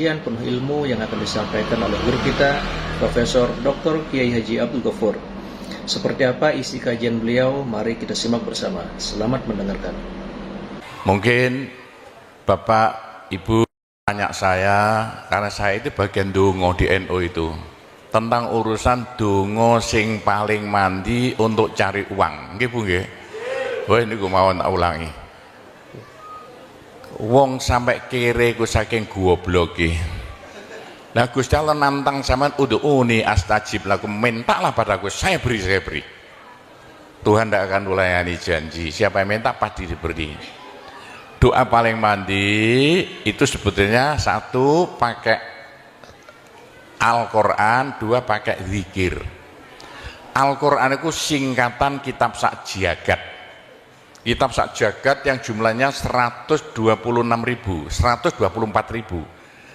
Sekian penuh ilmu yang akan disampaikan oleh guru kita, Profesor Dr. Kiai Haji Abdul Ghaffur. Seperti apa isi kajian beliau? Mari kita simak bersama. Selamat mendengarkan. Mungkin Bapak, Ibu tanya saya, karena saya itu bagian dongo di NU itu, tentang urusan dongo sing paling mandi untuk cari uang. Nggih Bu nggih? Wah ini gue mau tak ulangi. Wong sampai kere ku saking gobloke. Nah Gusti Allah nantang sampean ud'uni astajib lakum, mintalah padaku, saya beri. Tuhan tidak akan melayani janji. Siapa yang minta pasti diberi. Doa paling mandi itu sebetulnya satu pakai Al-Quran, dua pakai zikir. Al-Quran itu singkatan kitab sak jagat. Kitab sak jagat yang jumlahnya 124.000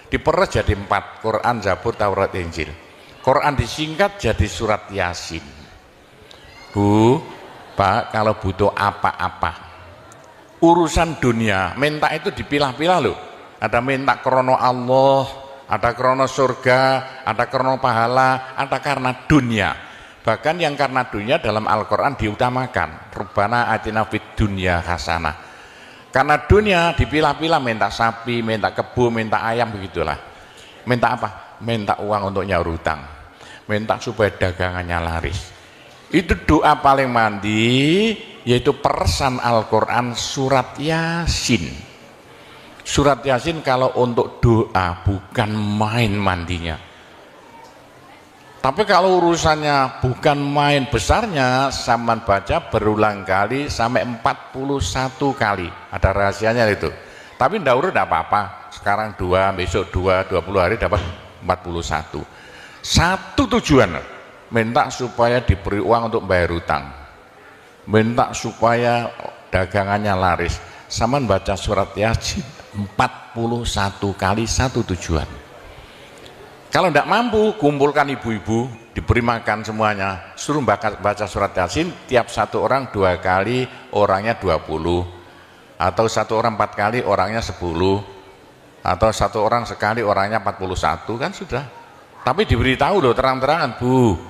diperes jadi 4, Quran, Zabur, Taurat, Injil. Quran disingkat jadi surat Yasin. Bu, Pak, kalau butuh apa-apa urusan dunia, minta itu dipilah-pilah loh. Ada minta krono Allah, ada krono surga, ada krono pahala, ada karena dunia. Bahkan yang karena dunia dalam Al-Quran diutamakan. Rabbana atina fid dunya hasanah. Karena dunia dipilah-pilah, minta sapi, minta kebo, minta ayam, begitulah. Minta apa? Minta uang untuk nyaur hutang. Minta supaya dagangannya laris. Itu doa paling mandi, yaitu peresan Al-Quran surat Yasin. Surat Yasin kalau untuk doa bukan main mandinya. Tapi kalau urusannya bukan main besarnya, saman baca berulang kali sampai 41 kali. Ada rahasianya itu. Tapi tidak urut tidak apa-apa. Sekarang 2, besok 2, 20 hari dapat 41. Satu tujuan, minta supaya diberi uang untuk bayar hutang. Minta supaya dagangannya laris. Saman baca surat Yasin 41 kali, satu tujuan. Kalau tidak mampu, kumpulkan ibu-ibu, diberi makan semuanya, suruh baca surat Yasin, tiap satu orang 2 kali, orangnya 20, atau satu orang 4 kali, orangnya 10, atau satu orang sekali, orangnya 41, kan sudah. Tapi diberitahu loh terang-terangan, Bu,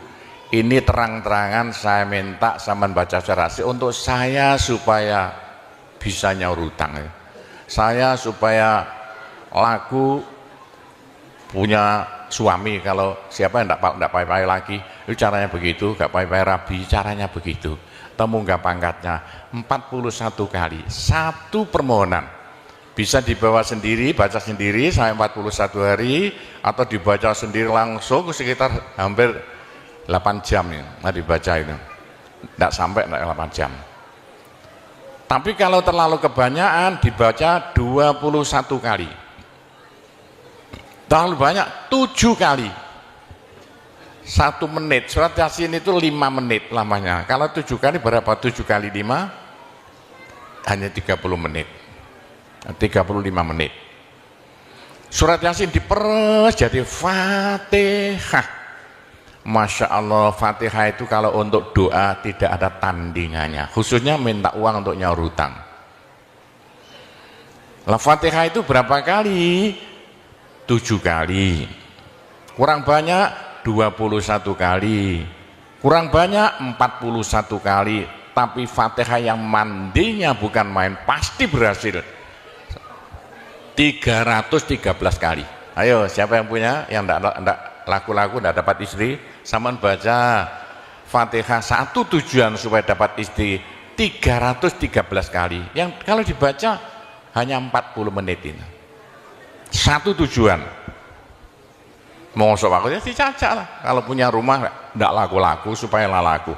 ini terang-terangan saya minta sampean baca surat Yasin untuk saya supaya bisa nyaur hutang, saya supaya laku punya suami, kalau siapa yang tidak payah-payah lagi, itu caranya begitu, gak payah-payah rabi, caranya begitu. Temu gak pangkatnya 41 kali, satu permohonan. Bisa dibawa sendiri, baca sendiri sampai 41 hari, atau dibaca sendiri langsung sekitar hampir 8 jam ya, nah dibaca itu. Tidak sampai 8 jam. Tapi kalau terlalu kebanyakan dibaca 21 kali. Terlalu banyak 7 kali 1 menit. Surat Yasin itu 5 menit lamanya. Kalau 7 kali berapa? 7 kali 5 hanya 30 menit, 35 menit. Surat Yasin diperes jadi Fatihah. Masya Allah, Fatihah itu kalau untuk doa tidak ada tandingannya, khususnya minta uang untuk nyaur hutang. Lah Fatihah itu berapa kali? 7 kali, kurang banyak 21 kali, kurang banyak 41 kali. Tapi Fatihah yang mandinya bukan main, pasti berhasil 313 kali. Ayo siapa yang punya, yang tidak laku-laku, tidak dapat istri, saman baca Fatihah, satu tujuan supaya dapat istri 313 kali. Yang kalau dibaca hanya 40 menit ini. Satu tujuan. Mau sok aku ya dicacak lah. Kalau punya rumah tidak laku-laku supaya laku.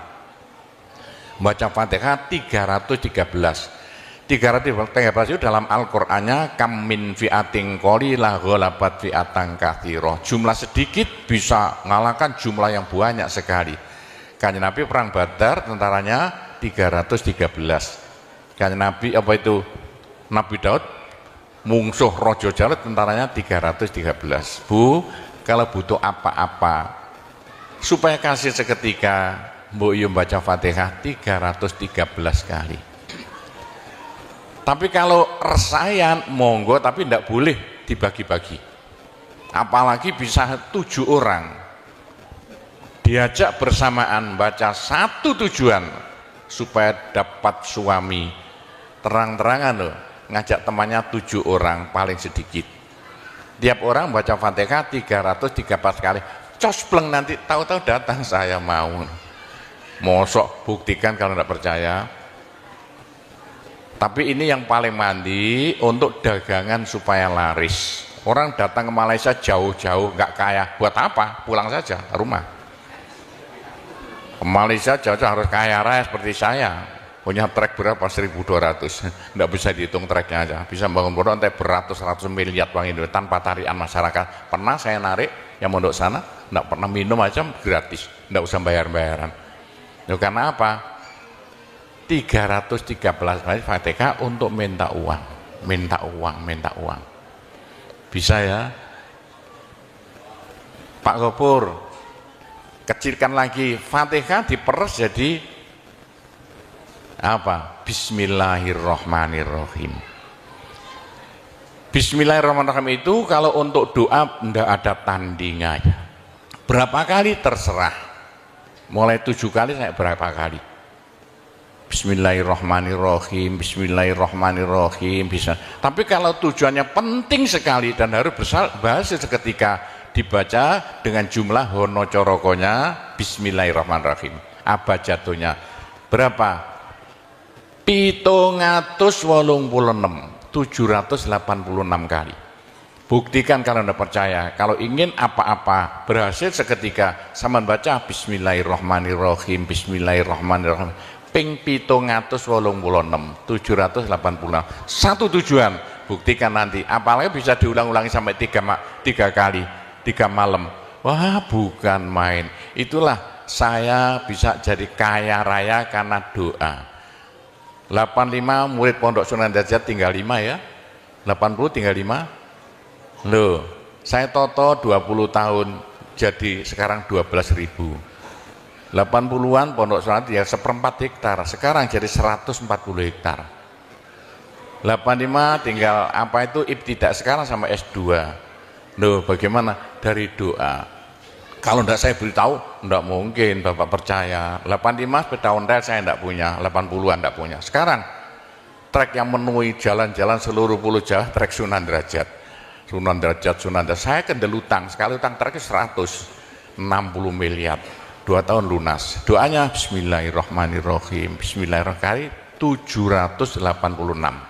Baca Fatihah 313 itu dalam Al-Qur'annya kam min fi'atin qalilah ghalabat fi'atan katsirah. Jumlah sedikit bisa mengalahkan jumlah yang banyak sekali. Kanjeng Nabi perang Badar tentaranya 313. Kanjeng Nabi apa itu? Nabi Daud mungsuh Raja Jalut tentaranya 313. Bu, kalau butuh apa-apa supaya kasih seketika, mbok yo baca Fatihah 313 kali. Tapi kalau resayan monggo, tapi tidak boleh dibagi-bagi. apalagi bisa 7 orang diajak bersamaan baca satu tujuan supaya dapat suami, terang-terangan loh, ngajak temannya 7 orang paling sedikit, tiap orang baca Fatihah 313 kali, cospleng, nanti tahu-tahu datang saya mau. Mosok buktikan kalau tidak percaya. Tapi ini yang paling mandi untuk dagangan supaya laris. Orang datang ke Malaysia jauh-jauh nggak kaya, buat apa? Pulang saja ke rumah. Ke Malaysia jauh-jauh harus kaya raya seperti saya. Punya trek berapa? 1.200. Nggak bisa dihitung treknya aja. Bisa bangun pondok sampai beratus-ratus miliar uang Indonesia tanpa tarian masyarakat. Pernah saya narik yang mondok sana, nggak pernah minum aja gratis, nggak usah bayar-bayaran. Karena apa? 313 kali Fatihah untuk minta uang, minta uang, minta uang. Bisa ya? Pak Gopur, kecilkan lagi, Fatihah diperes jadi apa? Bismillahirrahmanirrahim. Bismillahirrahmanirrahim itu kalau untuk doa tidak ada tandingannya. Berapa kali terserah. Mulai 7 kali saya berapa kali? Bismillahirrahmanirrahim, Bismillahirrahmanirrahim, bisa. Tapi kalau tujuannya penting sekali dan harus berhasil seketika, dibaca dengan jumlah hono corokonya Bismillahirrahmanirrahim. Abjadnya berapa? 786 kali. Buktikan kalau Anda percaya. Kalau ingin apa-apa berhasil seketika, sama baca Bismillahirrahmanirrahim, Bismillahirrahmanirrahim. Ping 786, 786. Satu tujuan, buktikan nanti. Apalagi bisa diulang-ulangi sampai 3 kali, 3 malam. Wah, bukan main. Itulah saya bisa jadi kaya raya karena doa. 85 murid Pondok Sunan Derajat tinggal 5 ya. 80 tinggal 5. Loh, saya toto 20 tahun jadi sekarang 12.000. 80-an Pondok Sunan ya 1/4 hektar, sekarang jadi 140 hektar. 85 tinggal apa itu ibtidak, sekarang sama S2. Loh, bagaimana? Dari doa. Kalau tidak saya beritahu, tidak mungkin Bapak percaya. 85 sepeda ontel saya tidak punya, 80-an tidak punya. Sekarang trek yang memenuhi jalan-jalan seluruh pulau Jawa, trek Sunan Derajat. Sunan Derajat, saya kendel utang, sekali utang terakhir 160 miliar, 2 tahun lunas. Doanya Bismillahirrahmanirrahim, Bismillahirrahmanirrahim, 786.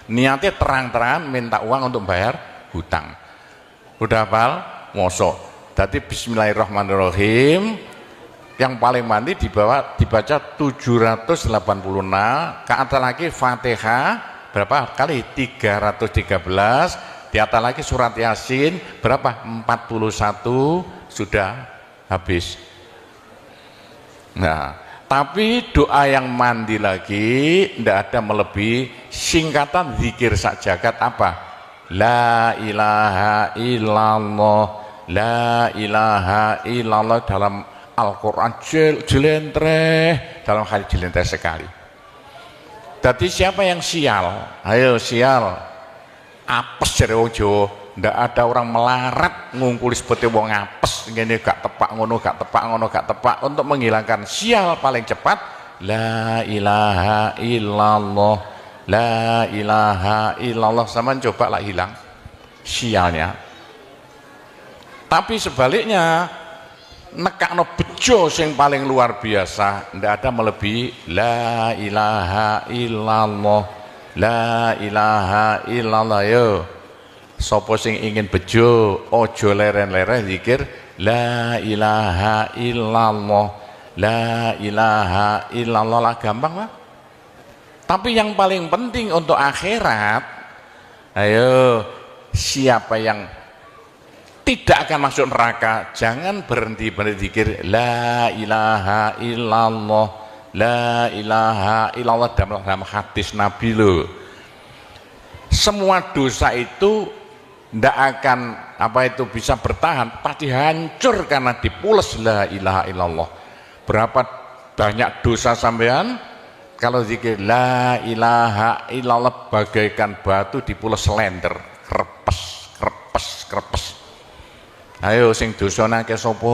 Niatnya terang-terangan minta uang untuk bayar hutang. Udah hafal? Mosok. Jadi Bismillahirrahmanirrahim yang paling mandi dibaca 786, ke atas lagi Fatihah berapa kali? 313. Di atas lagi surat Yasin berapa? 41, sudah habis. Nah, tapi doa yang mandi lagi tidak ada melebihi singkatan zikir sajagat apa? La ilaha illallah, la ilaha illallah dalam Al-Quran jelentreh, dalam hadis jelentreh sekali. Jadi siapa yang sial? Ayo sial. Apes dari wong Jawa, ndak ada orang melarat ngungkuli seperti wong apes ngene, gak tepak ngono, gak tepak ngono, gak tepak. Untuk menghilangkan sial paling cepat la ilaha illallah, la ilaha illallah. Sama coba lah hilang sialnya. Tapi sebaliknya nekakno bejo sing paling luar biasa, ndak ada melebihi la ilaha illallah, la ilaha illallah. Yo sapa sing ingin bejo ojo leren-leren zikir la ilaha illallah, la ilaha illallah lah, gampang lah. Tapi yang paling penting untuk akhirat, ayo siapa yang tidak akan masuk neraka, jangan berhenti zikir la ilaha illallah, la ilaha illallah. Dalam hadis Nabi loh, semua dosa itu tidak akan bisa bertahan, pasti hancur karena dipules la ilaha illallah. Berapa banyak dosa sampean kalau zikir la ilaha illallah bagaikan batu dipules slender, krepes krepes krepes. Ayo sing dosane akeh sapa?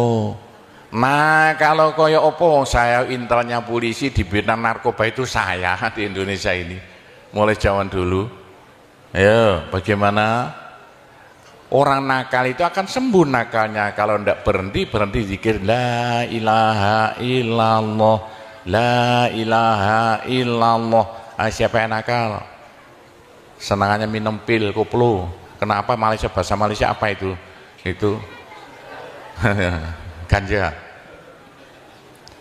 Nah, kalau koyo opo saya intelnya polisi di bidang narkoba itu saya di Indonesia ini. Mulai zaman dulu. Ayo, bagaimana? Orang nakal itu akan sembuh nakalnya kalau ndak berhenti zikir la ilaha illallah, la ilaha illallah. Siapa yang nakal? Senangannya minum pil koplo. Kenapa Malaysia, bahasa Malaysia apa itu? Itu ganja.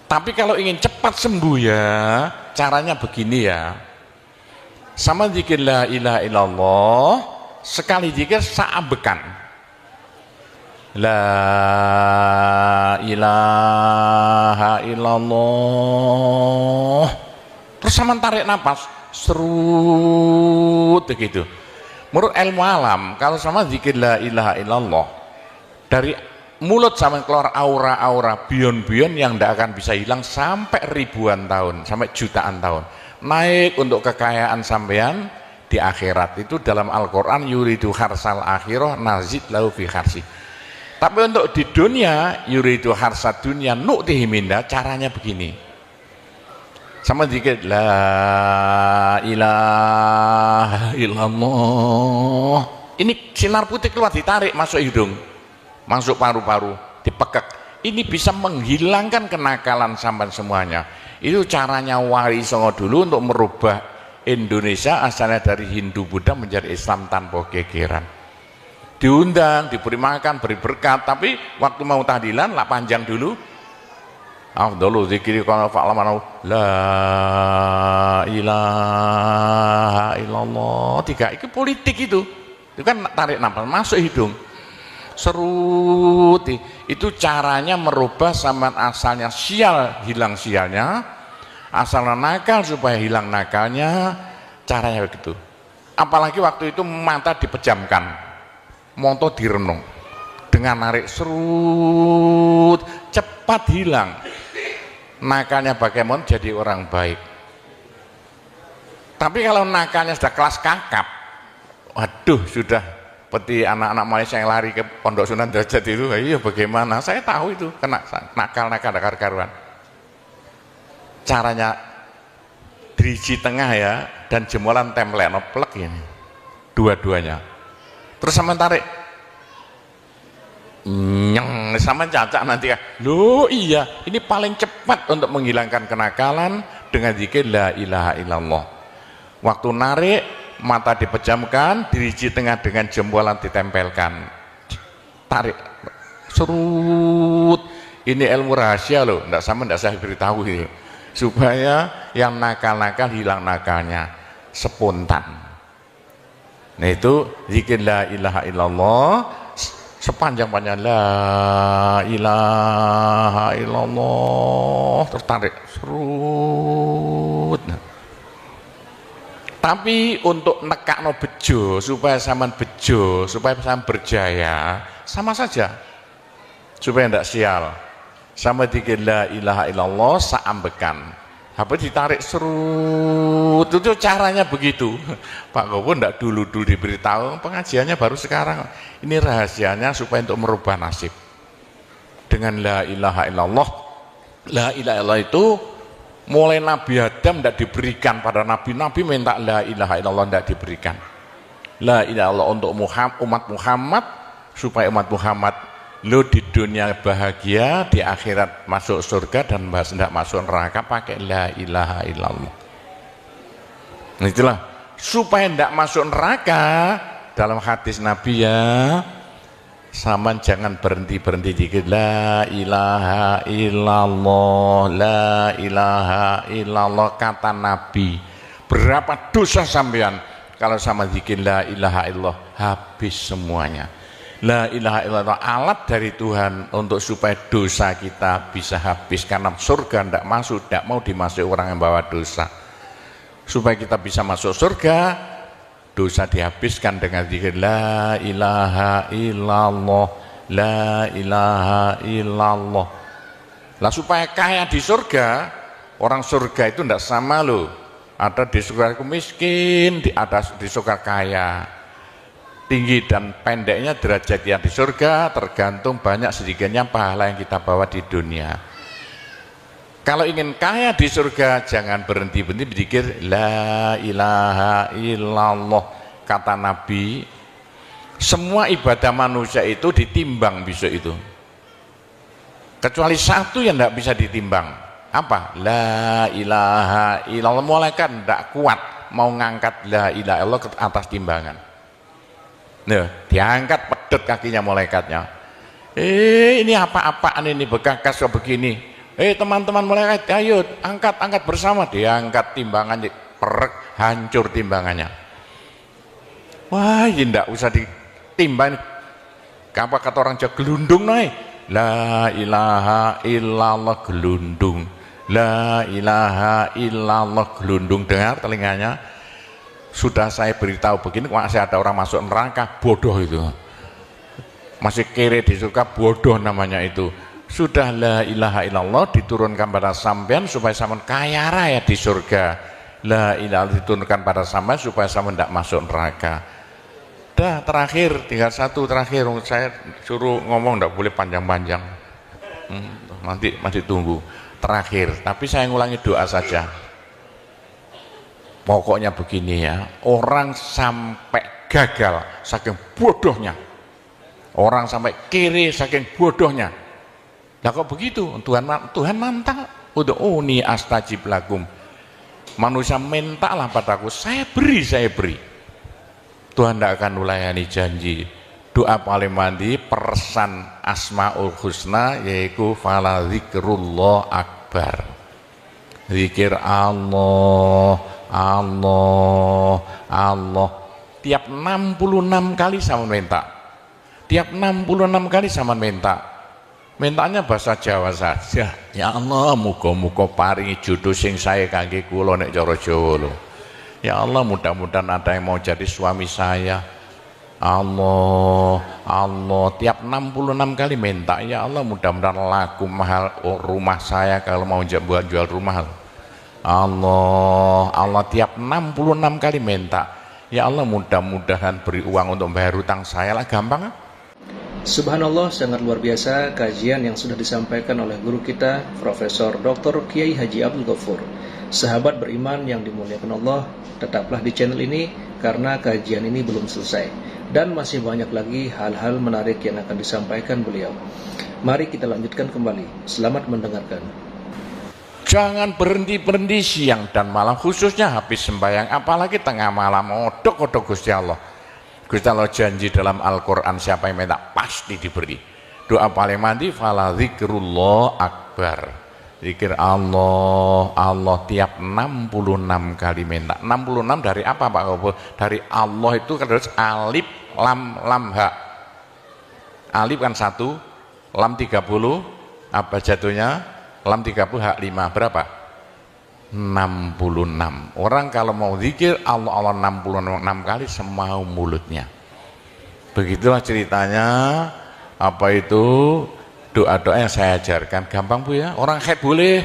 Tapi kalau ingin cepat sembuh ya, caranya begini ya. Sama zikir la ilaha illallah, sekali zikir saambekan. La ilaha illallah. Terus sama tarik napas, serut begitu. Menurut ilmu alam, kalau sama zikir la ilaha illallah, dari mulut sampai keluar aura-aura bion-bion yang tidak akan bisa hilang sampai ribuan tahun, sampai jutaan tahun. Naik untuk kekayaan sampean di akhirat. Itu dalam Al-Quran, yuridu harsal akhirah nazid lahu fi harsi. Tapi untuk di dunia, yuridu harsad dunia nu'tihi minda, caranya begini. Sama dikit la ilaha illallah. Ini sinar putih keluar, ditarik masuk hidung, masuk paru-paru, dipekek. Ini bisa menghilangkan kenakalan sampai semuanya. Itu caranya Wali Songo dulu untuk merubah Indonesia asalnya dari Hindu Buddha menjadi Islam tanpa gegeran. Diundang, diberi makan, beri berkat, tapi waktu mau tahlilan lah panjang dulu. Afdalu dzikri kana fa'lamana la ilaha illallah. Tiga itu politik itu kan tarik nafas masuk hidung. Serut itu caranya merubah zaman asalnya sial hilang sialnya, asalnya nakal supaya hilang nakalnya, caranya begitu. Apalagi waktu itu mata dipejamkan, monto direnung dengan narik serut cepat hilang nakalnya, bagaimana jadi orang baik. Tapi kalau nakalnya sudah kelas kakap, waduh sudah seperti anak-anak Malaysia yang lari ke Pondok Sunan Derajat itu, iya bagaimana? Saya tahu itu kena nakal-nakal karuan. Caranya driji tengah ya, dan jemuran template noplek ini, dua-duanya. Terus sama tarik, nyeng sama cacak nanti ya. Loh iya, ini paling cepat untuk menghilangkan kenakalan dengan zikir la ilaha illallah. Waktu narik, mata dipejamkan, diriji tengah dengan jempolan ditempelkan, tarik serut. Ini ilmu rahasia loh, enggak saya beritahu ini, supaya yang nakal-nakal hilang nakalnya spontan. Nah itu zikir la ilaha illallah sepanjang-panjang la ilaha illallah, tertarik serut. Tapi untuk nekakno bejo supaya sampean bejo, supaya sampean berjaya, sama saja supaya tidak sial. Sama dikir la ilaha illallah saambekan, apa ditarik serut, itu caranya begitu. Pak Gowo ndak dulu diberitahu, pengajiannya baru sekarang. Ini rahasianya supaya untuk merubah nasib dengan la ilaha illallah. La ilaha illallah itu mulai Nabi Adam tidak diberikan pada nabi-nabi, minta la ilaha illallah tidak diberikan. La ilaha illallah untuk umat Muhammad, supaya umat Muhammad lo di dunia bahagia, di akhirat masuk surga, dan tidak masuk neraka pakai la ilaha illallah. Nah itulah supaya tidak masuk neraka. Dalam hadis Nabi ya, sama jangan berhenti dikit la ilaha illallah, la ilaha illallah. Kata Nabi, berapa dosa sampean kalau sama zikir la ilaha illallah, habis semuanya. La ilaha illallah alat dari Tuhan untuk supaya dosa kita bisa habis, karena surga tidak masuk, tidak mau dimasuki orang yang bawa dosa. Supaya kita bisa masuk surga, dosa dihabiskan dengan zikir la ilaha illallah, la ilaha illallah. Lah supaya kaya di surga, orang surga itu tidak sama loh. Ada di surga itu miskin, ada di surga kaya. tinggi dan pendeknya derajat yang di surga tergantung banyak sedikitnya pahala yang kita bawa di dunia. Kalau ingin kaya di surga, jangan berhenti-berhenti berzikir la ilaha illallah. Kata Nabi, semua ibadah manusia itu ditimbang besok itu, kecuali satu yang tidak bisa ditimbang. Apa? La ilaha illallah. Malaikat tidak kuat mau ngangkat la ilaha illallah ke atas timbangan. Nah, diangkat pedot kakinya malaikatnya. Ini apa-apaan ini, bekas kok begini. Teman-teman malaikat, ayo angkat bersama. Diangkat timbangannya, perek, hancur timbangannya. Wah, ini tidak usah ditimbang. Apa kata orang Jawa, gelundung naik. La ilaha illallah, gelundung. La ilaha illallah, gelundung. Dengar telinganya. Sudah saya beritahu begini, masih ada orang masuk neraka, bodoh itu. Masih kere di surga, bodoh namanya itu. Sudah la ilaha illallah diturunkan pada sampean supaya sampean kaya raya di surga. La ilaha diturunkan pada sampean supaya sampean tidak masuk neraka. Dah, terakhir, tinggal satu terakhir. Saya suruh ngomong tidak boleh panjang-panjang. Nanti masih tunggu. Terakhir, tapi saya ngulangi doa saja. Pokoknya begini ya, orang sampai gagal saking bodohnya, orang sampai kiri saking bodohnya. Lah kok begitu? Tuhan mantap. Ud'uni astajib lakum. Manusia mintalah padaku, saya beri. Tuhan tidak akan melayani janji. Doa paling mandi persan Asmaul Husna, yaitu fala zikrullah akbar. Zikir Allah, Allah, Allah. Tiap 66 kali sama minta. Tiap 66 kali sama minta. Mintanya bahasa Jawa saja. Ya Allah, muga-muga paringi jodoh sing sae kangge kula nek cara Jawa lho. Ya Allah, mudah-mudahan ada yang mau jadi suami saya. Allah, Allah, tiap 66 kali minta. Ya Allah, mudah-mudahan laku mahal rumah saya kalau mau jual rumah. Allah, Allah, tiap 66 kali minta. Ya Allah, mudah-mudahan beri uang untuk bayar hutang saya lah, gampang. Subhanallah, sangat luar biasa kajian yang sudah disampaikan oleh guru kita Profesor Dr. Kiai Haji Abdul Ghafur. Sahabat beriman yang dimuliakan Allah, tetaplah di channel ini karena kajian ini belum selesai dan masih banyak lagi hal-hal menarik yang akan disampaikan beliau. Mari kita lanjutkan kembali. Selamat mendengarkan. Jangan berhenti-berhenti siang dan malam, khususnya habis sembahyang, apalagi tengah malam. Odok-odok Gusti Allah. Gusti Allah janji dalam Al-Quran, siapa yang minta pasti diberi. Doa paling mandi fala zikrullah akbar. Zikir Allah, Allah tiap 66 kali minta. 66 dari apa Pak Kobo? Dari Allah itu terus alif lam ha. Alif kan 1, lam 30, apa jatuhnya? Lam 30 hak 5, berapa? 66. Orang kalau mau zikir Allah 66 kali semau mulutnya. Begitulah ceritanya. Apa itu doa-doa yang saya ajarkan, gampang Bu ya. Orang haid boleh,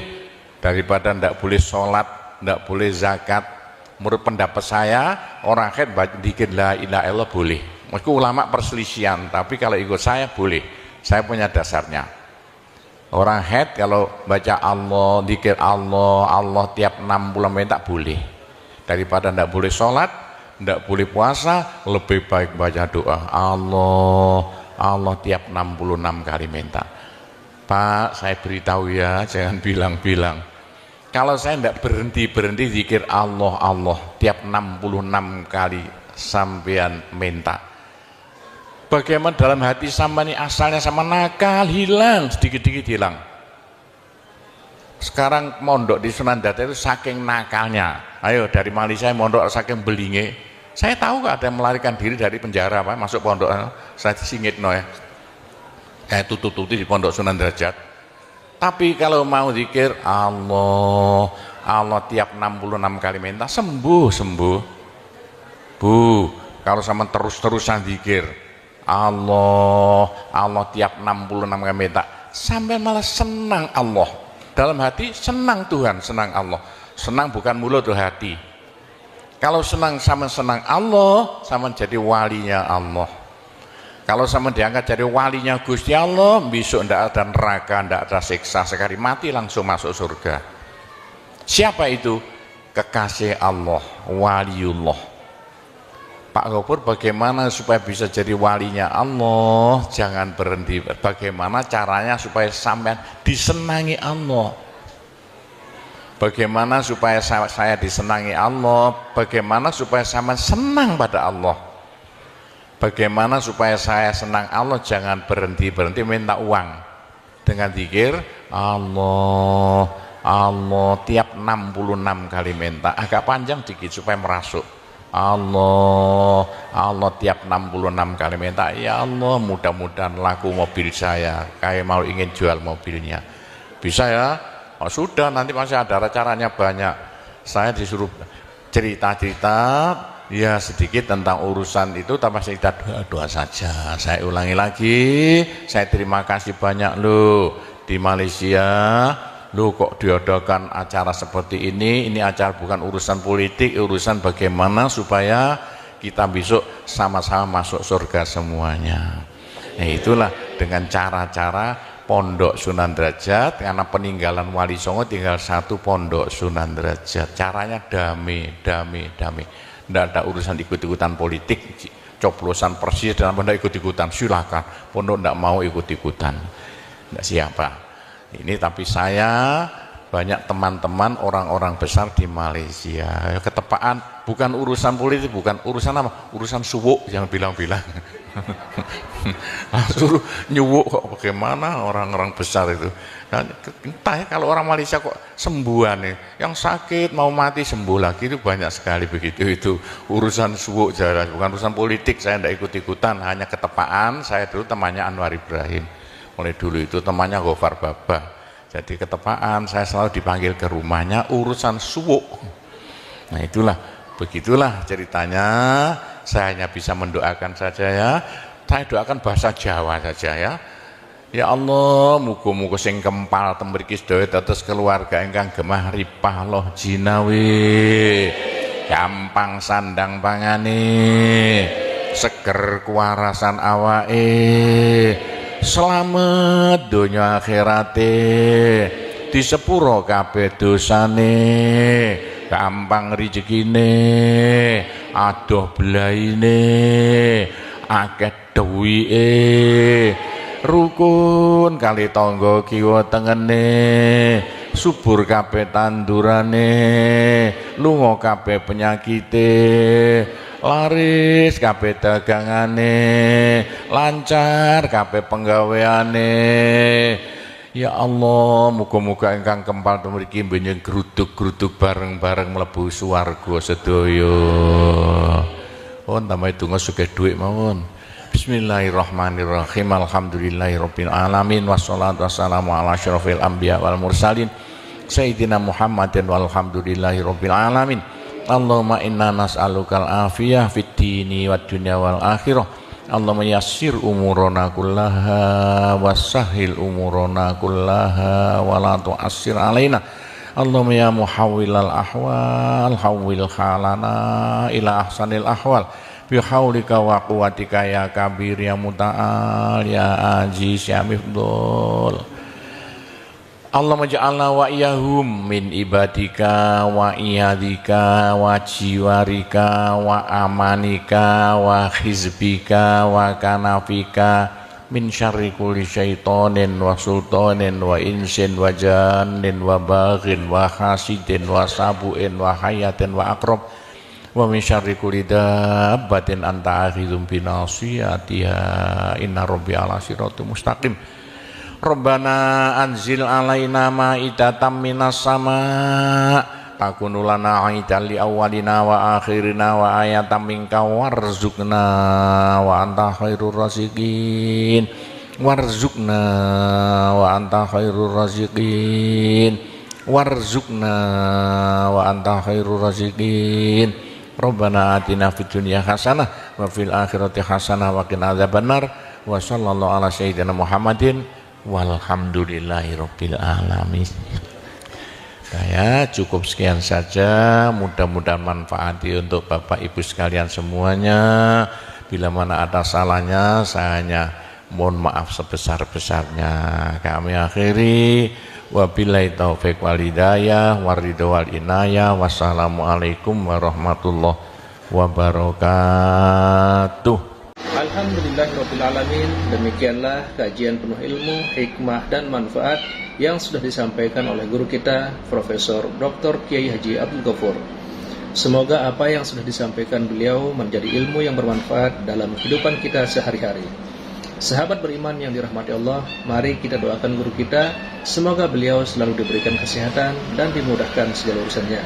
daripada ndak boleh sholat, ndak boleh zakat. Menurut pendapat saya, orang haid zikir la ilaha illallah boleh. Meskipun ulama perselisihan, tapi kalau ikut saya boleh. Saya punya dasarnya. Orang haid kalau baca Allah, zikir Allah, Allah tiap 60 menit tak boleh. Daripada tidak boleh sholat, tidak boleh puasa, lebih baik baca doa Allah, Allah tiap 66 kali minta. Pak, saya beritahu ya, jangan bilang-bilang. Kalau saya tidak berhenti zikir Allah, Allah tiap 66 kali sampean minta. Bagaimana dalam hati sama ini asalnya sama nakal, hilang, sedikit-sedikit hilang. Sekarang mondok di Sunan Data itu saking nakalnya. Ayo dari Malaysia mondok saking belinge. Saya tahu gak ada yang melarikan diri dari penjara Pak, masuk pondok. Saya disingit no ya. Kayak tutup-tutup di pondok Sunan Derajat. Tapi kalau mau zikir Allah, Allah tiap 66 kali minta, sembuh. Bu, kalau sama terus-terusan zikir Allah, Allah tiap 66 kali minta, sampai malah senang Allah. Dalam hati senang Tuhan, senang Allah. Senang bukan mulut tuh hati. Kalau senang sama senang Allah, sama jadi walinya Allah. Kalau sama diangkat jadi walinya Gusti Allah, besok ndak ada neraka, ndak ada siksa, sekali mati langsung masuk surga. Siapa itu? Kekasih Allah, waliullah. Pak Gofur, bagaimana supaya bisa jadi walinya Allah? Jangan berhenti. Bagaimana caranya supaya sampai disenangi Allah? Bagaimana supaya saya disenangi Allah? Bagaimana supaya saya senang pada Allah? Bagaimana supaya saya senang Allah? Jangan berhenti minta uang dengan zikir Allah, Allah tiap 66 kali minta, agak panjang dikit supaya merasuk. Allah, Allah tiap 66 kali minta, ya Allah mudah-mudahan laku mobil saya, kayak mau ingin jual mobilnya. Bisa ya? Oh, sudah, nanti masih ada caranya banyak. Saya disuruh cerita-cerita ya sedikit tentang urusan itu, tapi kita doa saja. Saya ulangi lagi, saya terima kasih banyak loh di Malaysia. Lu kok diadakan acara seperti ini acara bukan urusan politik, urusan bagaimana supaya kita besok sama-sama masuk surga semuanya. Nah, itulah dengan cara-cara Pondok Sunan Derajat, karena peninggalan Wali Songo tinggal satu Pondok Sunan Derajat. Caranya damai. Tidak ada urusan ikut-ikutan politik, coblosan persis dan tidak ikut-ikutan, silakan. Pondok tidak mau ikut-ikutan, tidak siapa. Ini tapi saya banyak teman-teman orang-orang besar di Malaysia, ketepaan bukan urusan politik, bukan urusan apa, urusan suwuk yang bilang-bilang. Suruh nyuwuk kok, bagaimana orang-orang besar itu. Nah, entah ya, kalau orang Malaysia kok sembuhan nih, yang sakit mau mati sembuh lagi, itu banyak sekali begitu. Itu urusan suwuk jelas, bukan urusan politik. Saya tidak ikut-ikutan, hanya ketepaan. Saya dulu temannya Anwar Ibrahim, mulai dulu itu temannya Gofar Baba. Jadi ketepaan saya selalu dipanggil ke rumahnya urusan suwuk. Nah itulah, begitulah ceritanya. Saya hanya bisa mendoakan saja ya. Saya doakan bahasa Jawa saja ya. Ya Allah, muga-muga sing kempal tembriki sedaya dados keluarga ingkang gemah ripah loh jinawi. Gampang sandang pangane, seger kuwarasan awake. Selamat dunia akhirate, di sepuro kabeh dosane, gampang rezekine, adoh belaine, akeh duwike, rukun kali tangga kiwa tengene, subur kabeh tandurane, lunga kabeh penyakite, laris kabeh dagangane, lancar kabeh penggaweane. Ya Allah, muga-muga ingkang kempal mriki benjing gruduk-gruduk bareng-bareng mlebu swarga sedaya. Pun tambahi donga sugih dhuwit mawon. Bismillahirrahmanirrahim. Alhamdulillahirabbil alamin wassalatu wassalamu ala asyrofil anbiya wal mursalin sayyidina Muhammadin walhamdulillahirabbil alamin. Allahumma inna nas'alukal afiyah fid dini wad dunya wal akhirah. Allahumma yassir umurana kullaha wassahhil umurana kullaha wa la tu'assir alaina. Allahumma ya muhawwilal ahwal hawwil halana ila ahsanil ahwal bi haulika wa quwwatika ya kabir ya muta'al ya aziz ya mifdul. Allahumma ja'alna wa iyahum min ibadika wa iyadika wa jiwarika wa amanika wa hizbika wa kanafika min syarri kulli syaitonin wa sultanin wa insin wa jannin wa baghin wa hasidin wa sabuin wa hayatin wa akrab wa min syarri kulli dabbatin anta akhidhum binasiyatiha inna rabbi ala siratum mustaqim. Rabbana anzil alaina ma'idatan minas sama takunu lana aidan li awwalina wa akhirina wa ayatan minka warzuqna wa anta khairur raziqin warzuqna wa anta khairur raziqin warzuqna wa anta khairur raziqin. Rabbana atina fid dunya hasanah wa fil akhirati hasanah wa qina adzabannar wa sallallahu ala sayyidina Muhammadin walhamdulillahi rabbil alamin. Nah ya, cukup sekian saja, mudah-mudahan manfaati untuk Bapak Ibu sekalian semuanya. Bila mana ada salahnya, saya hanya mohon maaf sebesar-besarnya. Kami akhiri, wabillahi taufiq wal hidayah, waridho wal inayah, wassalamualaikum warahmatullahi wabarakatuh. Alhamdulillahirrabbilalamin. Demikianlah kajian penuh ilmu, hikmah dan manfaat yang sudah disampaikan oleh guru kita Profesor Dr. Kiai Haji Abdul Ghaffur. Semoga apa yang sudah disampaikan beliau menjadi ilmu yang bermanfaat dalam kehidupan kita sehari-hari. Sahabat beriman yang dirahmati Allah, mari kita doakan guru kita, semoga beliau selalu diberikan kesehatan dan dimudahkan segala urusannya.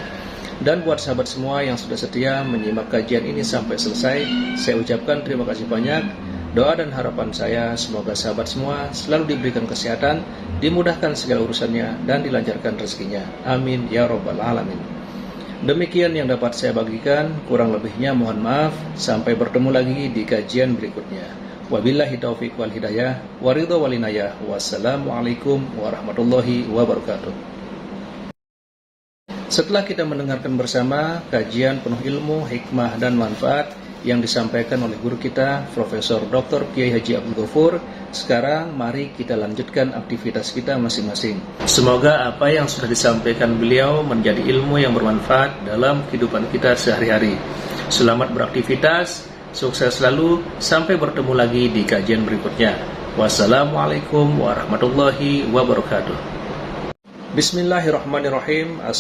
Dan buat sahabat semua yang sudah setia menyimak kajian ini sampai selesai, saya ucapkan terima kasih banyak. Doa dan harapan saya semoga sahabat semua selalu diberikan kesehatan, dimudahkan segala urusannya, dan dilancarkan rezekinya. Amin ya robbal alamin. Demikian yang dapat saya bagikan, kurang lebihnya mohon maaf. Sampai bertemu lagi di kajian berikutnya. Wabillahi taufiq wal hidayah, waridho wal inayah. Wassalamualaikum warahmatullahi wabarakatuh. Setelah kita mendengarkan bersama kajian penuh ilmu, hikmah dan manfaat yang disampaikan oleh guru kita Profesor Dr. Kiai Haji Abdul Ghaffur, sekarang mari kita lanjutkan aktivitas kita masing-masing. Semoga apa yang sudah disampaikan beliau menjadi ilmu yang bermanfaat dalam kehidupan kita sehari-hari. Selamat beraktivitas, sukses selalu, sampai bertemu lagi di kajian berikutnya. Wassalamualaikum warahmatullahi wabarakatuh. Bismillahirrahmanirrahim.